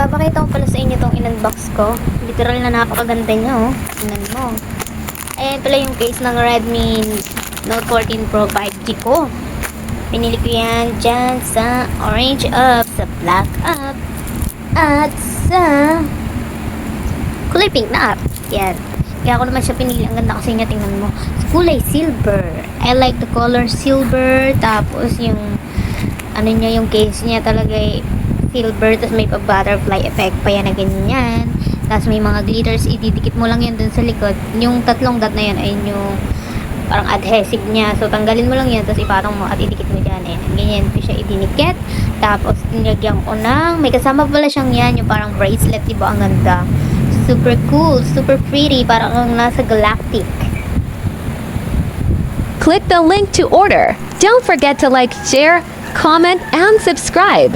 Papakita ko pala sa inyo itong in-unbox ko. Literal na napakaganda niya, oh. Tingnan mo. Ayan pala yung case ng Redmi Note 14 Pro 5G ko. Pinili ko yan dyan sa orange up, sa black up, at sa kulay pink na up. Yan. Kaya ako naman siya pinili. Ang ganda kasi niya, tingnan mo. Kulay silver. I like the color silver. Tapos yung ano niya, yung case niya talaga silver. Tapos may pa-butterfly effect pa yan na ganyan. Tapos may mga glitters. Ididikit mo lang yan dun sa likod. Yung tatlong dot na yan ay yung parang adhesive niya. So tanggalin mo lang yan. Tapos ipatong mo at idikit mo dyan. Ganyan ko siya idinikit. Tapos nilagyan ko ng may kasama pala siyang yan. Yung parang bracelet. Diba? Ang ganda. Super cool, super pretty, parang nasa galactic. Click the link to order. Don't forget to like, share, comment, and subscribe.